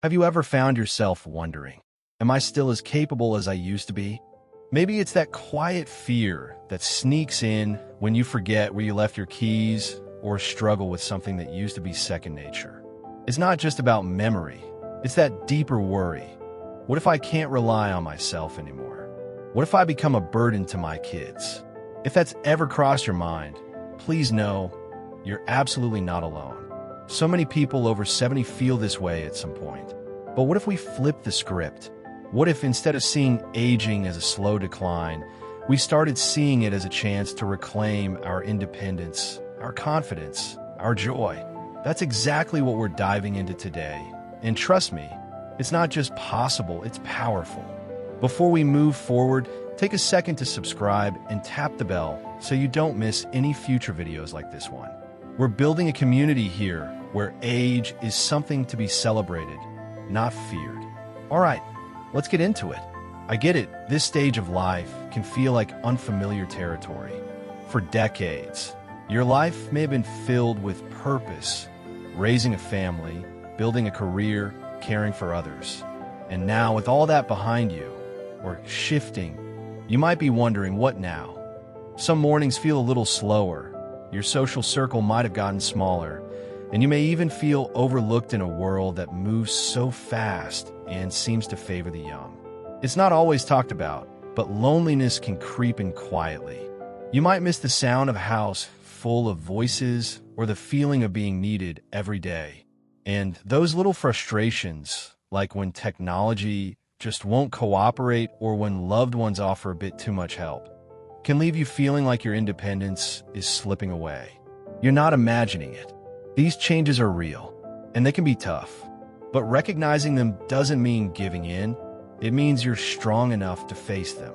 Have you ever found yourself wondering, am I still as capable as I used to be? Maybe it's that quiet fear that sneaks in when you forget where you left your keys or struggle with something that used to be second nature. It's not just about memory, it's that deeper worry. What if I can't rely on myself anymore? What if I become a burden to my kids? If that's ever crossed your mind, please know you're absolutely not alone. So many people over 70 feel this way at some point. But what if we flip the script? What if instead of seeing aging as a slow decline, we started seeing it as a chance to reclaim our independence, our confidence, our joy? That's exactly what we're diving into today. And trust me, it's not just possible, it's powerful. Before we move forward, take a second to subscribe and tap the bell so you don't miss any future videos like this one. We're building a community here where age is something to be celebrated, not feared. All right, let's get into it. I get it, this stage of life can feel like unfamiliar territory. For decades, your life may have been filled with purpose, raising a family, building a career, caring for others. And now, with all that behind you, or shifting, you might be wondering, what now? Some mornings feel a little slower, your social circle might have gotten smaller, and you may even feel overlooked in a world that moves so fast and seems to favor the young. It's not always talked about, but loneliness can creep in quietly. You might miss the sound of a house full of voices or the feeling of being needed every day. And those little frustrations, like when technology just won't cooperate or when loved ones offer a bit too much help, can leave you feeling like your independence is slipping away. You're not imagining it. These changes are real, and they can be tough. But recognizing them doesn't mean giving in. It means you're strong enough to face them.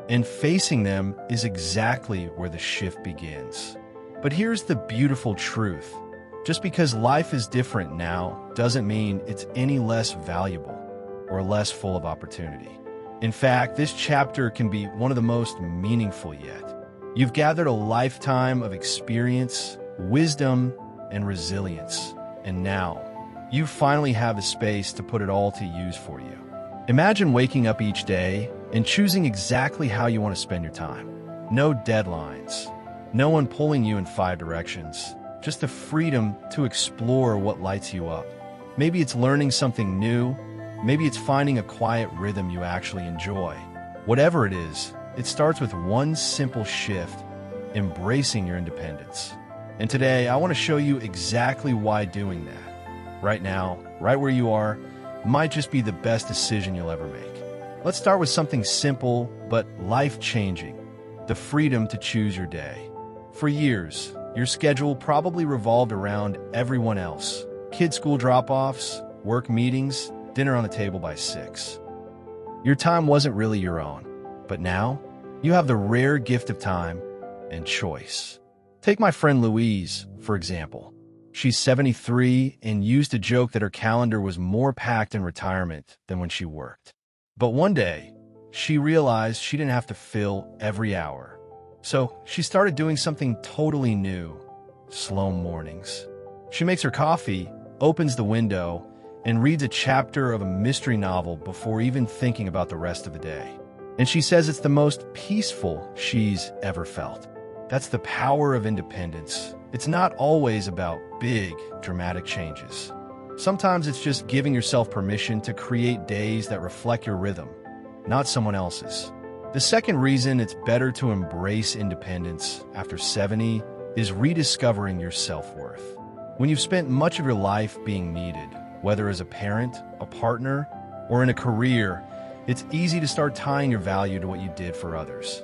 And facing them is exactly where the shift begins. But here's the beautiful truth. Just because life is different now doesn't mean it's any less valuable or less full of opportunity. In fact, this chapter can be one of the most meaningful yet. You've gathered a lifetime of experience, wisdom, and resilience, and now you finally have the space to put it all to use for you. Imagine waking up each day and choosing exactly how you want to spend your time. No deadlines, no one pulling you in 5 directions, just the freedom to explore what lights you up. Maybe it's learning something new, maybe it's finding a quiet rhythm you actually enjoy. Whatever it is, it starts with one simple shift: embracing your independence. And today, I want to show you exactly why doing that, right now, right where you are, might just be the best decision you'll ever make. Let's start with something simple but life-changing: the freedom to choose your day. For years, your schedule probably revolved around everyone else. Kids' school drop-offs, work meetings, dinner on the table by 6. Your time wasn't really your own, but now you have the rare gift of time and choice. Take my friend Louise, for example. She's 73 and used to joke that her calendar was more packed in retirement than when she worked. But one day, she realized she didn't have to fill every hour. So she started doing something totally new: slow mornings. She makes her coffee, opens the window, and reads a chapter of a mystery novel before even thinking about the rest of the day. And she says it's the most peaceful she's ever felt. That's the power of independence. It's not always about big, dramatic changes. Sometimes it's just giving yourself permission to create days that reflect your rhythm, not someone else's. The second reason it's better to embrace independence after 70 is rediscovering your self-worth. When you've spent much of your life being needed, whether as a parent, a partner, or in a career, it's easy to start tying your value to what you did for others.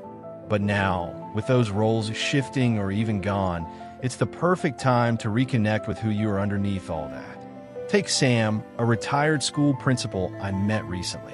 But now, with those roles shifting or even gone, it's the perfect time to reconnect with who you are underneath all that. Take Sam, a retired school principal I met recently.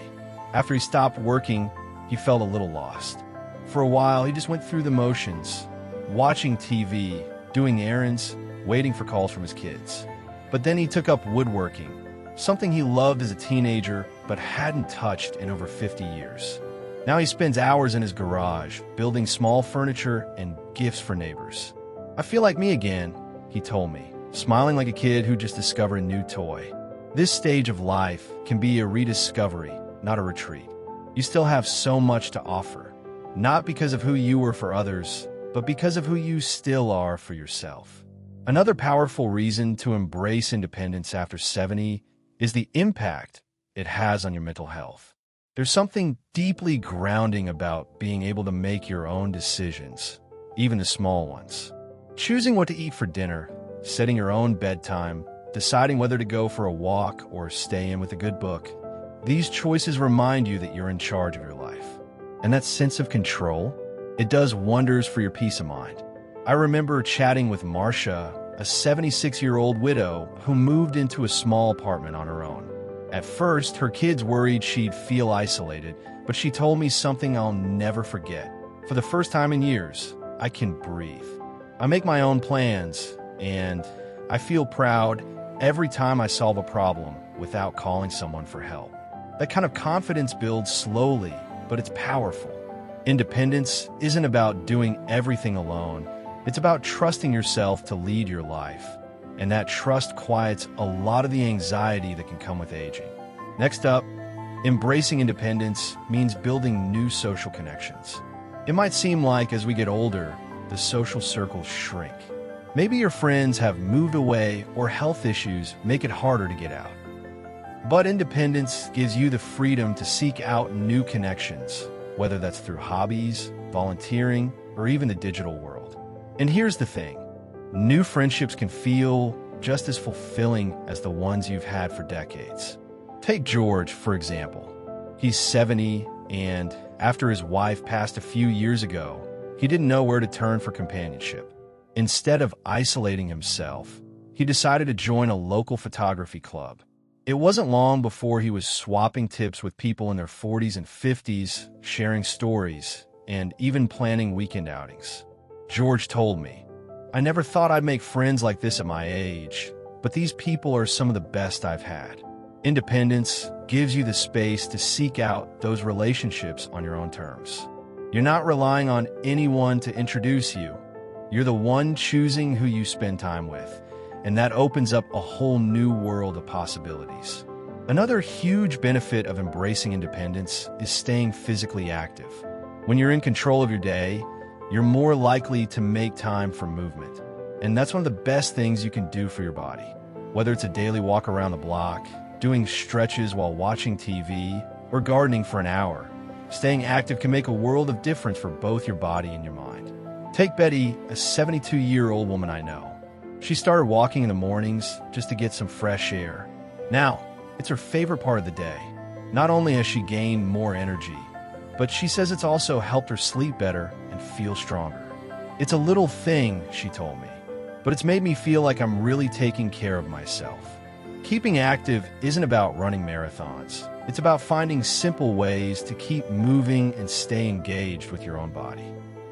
After he stopped working, he felt a little lost. For a while, he just went through the motions, watching TV, doing errands, waiting for calls from his kids. But then he took up woodworking, something he loved as a teenager but hadn't touched in over 50 years. Now he spends hours in his garage, building small furniture and gifts for neighbors. "I feel like me again," he told me, smiling like a kid who just discovered a new toy. This stage of life can be a rediscovery, not a retreat. You still have so much to offer, not because of who you were for others, but because of who you still are for yourself. Another powerful reason to embrace independence after 70 is the impact it has on your mental health. There's something deeply grounding about being able to make your own decisions, even the small ones. Choosing what to eat for dinner, setting your own bedtime, deciding whether to go for a walk or stay in with a good book. These choices remind you that you're in charge of your life. And that sense of control, it does wonders for your peace of mind. I remember chatting with Marcia, a 76-year-old widow who moved into a small apartment on her own. At first, her kids worried she'd feel isolated, but she told me something I'll never forget. For the first time in years, I can breathe. I make my own plans, and I feel proud every time I solve a problem without calling someone for help. That kind of confidence builds slowly, but it's powerful. Independence isn't about doing everything alone. It's about trusting yourself to lead your life. And that trust quiets a lot of the anxiety that can come with aging. Next up, embracing independence means building new social connections. It might seem like as we get older, the social circles shrink. Maybe your friends have moved away or health issues make it harder to get out. But independence gives you the freedom to seek out new connections, whether that's through hobbies, volunteering, or even the digital world. And here's the thing. New friendships can feel just as fulfilling as the ones you've had for decades. Take George, for example. He's 70, and after his wife passed a few years ago, he didn't know where to turn for companionship. Instead of isolating himself, he decided to join a local photography club. It wasn't long before he was swapping tips with people in their 40s and 50s, sharing stories, and even planning weekend outings. George told me, "I never thought I'd make friends like this at my age, but these people are some of the best I've had." Independence gives you the space to seek out those relationships on your own terms. You're not relying on anyone to introduce you. You're the one choosing who you spend time with, and that opens up a whole new world of possibilities. Another huge benefit of embracing independence is staying physically active. When you're in control of your day, you're more likely to make time for movement. And that's one of the best things you can do for your body. Whether it's a daily walk around the block, doing stretches while watching TV, or gardening for an hour, staying active can make a world of difference for both your body and your mind. Take Betty, a 72-year-old woman I know. She started walking in the mornings just to get some fresh air. Now, it's her favorite part of the day. Not only has she gained more energy, but she says it's also helped her sleep better and feel stronger. It's a little thing, she told me, but it's made me feel like I'm really taking care of myself. Keeping active isn't about running marathons. It's about finding simple ways to keep moving and stay engaged with your own body.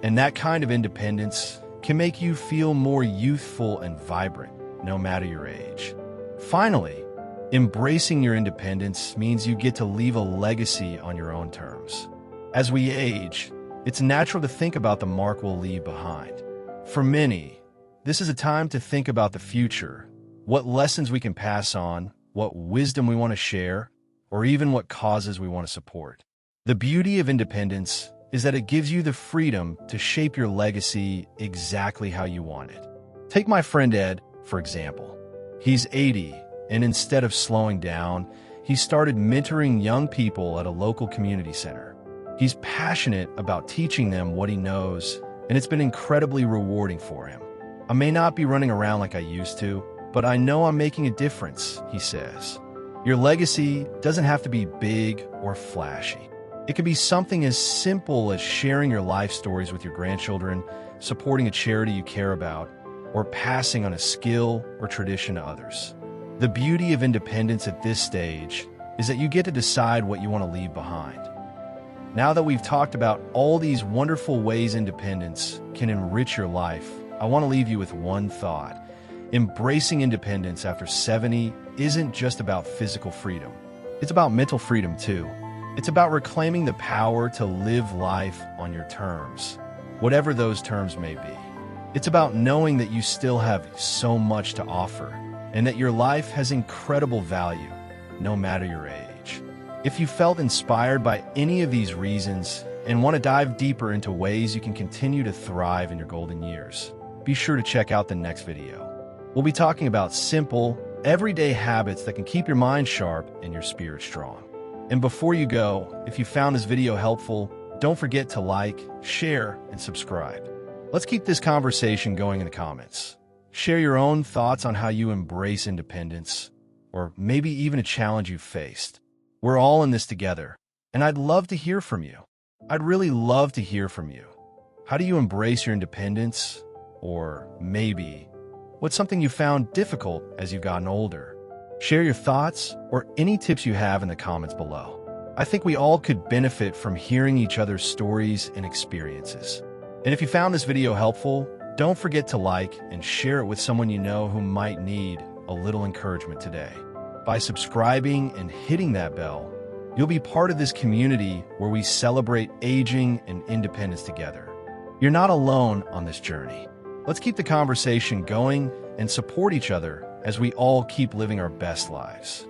And that kind of independence can make you feel more youthful and vibrant, no matter your age. Finally, embracing your independence means you get to leave a legacy on your own terms. As we age, it's natural to think about the mark we'll leave behind. For many, this is a time to think about the future, what lessons we can pass on, what wisdom we want to share, or even what causes we want to support. The beauty of independence is that it gives you the freedom to shape your legacy exactly how you want it. Take my friend Ed, for example. He's 80, and instead of slowing down, he started mentoring young people at a local community center. He's passionate about teaching them what he knows, and it's been incredibly rewarding for him. "I may not be running around like I used to, but I know I'm making a difference," he says. Your legacy doesn't have to be big or flashy. It can be something as simple as sharing your life stories with your grandchildren, supporting a charity you care about, or passing on a skill or tradition to others. The beauty of independence at this stage is that you get to decide what you want to leave behind. Now that we've talked about all these wonderful ways independence can enrich your life, I want to leave you with one thought. Embracing independence after 70 isn't just about physical freedom. It's about mental freedom too. It's about reclaiming the power to live life on your terms, whatever those terms may be. It's about knowing that you still have so much to offer and that your life has incredible value no matter your age. If you felt inspired by any of these reasons and want to dive deeper into ways you can continue to thrive in your golden years, be sure to check out the next video. We'll be talking about simple, everyday habits that can keep your mind sharp and your spirit strong. And before you go, if you found this video helpful, don't forget to like, share, and subscribe. Let's keep this conversation going in the comments. Share your own thoughts on how you embrace independence, or maybe even a challenge you've faced. We're all in this together, and I'd love to hear from you. I'd really love to hear from you. How do you embrace your independence? Or maybe, what's something you found difficult as you've gotten older? Share your thoughts or any tips you have in the comments below. I think we all could benefit from hearing each other's stories and experiences. And if you found this video helpful, don't forget to like and share it with someone you know who might need a little encouragement today. By subscribing and hitting that bell, you'll be part of this community where we celebrate aging and independence together. You're not alone on this journey. Let's keep the conversation going and support each other as we all keep living our best lives.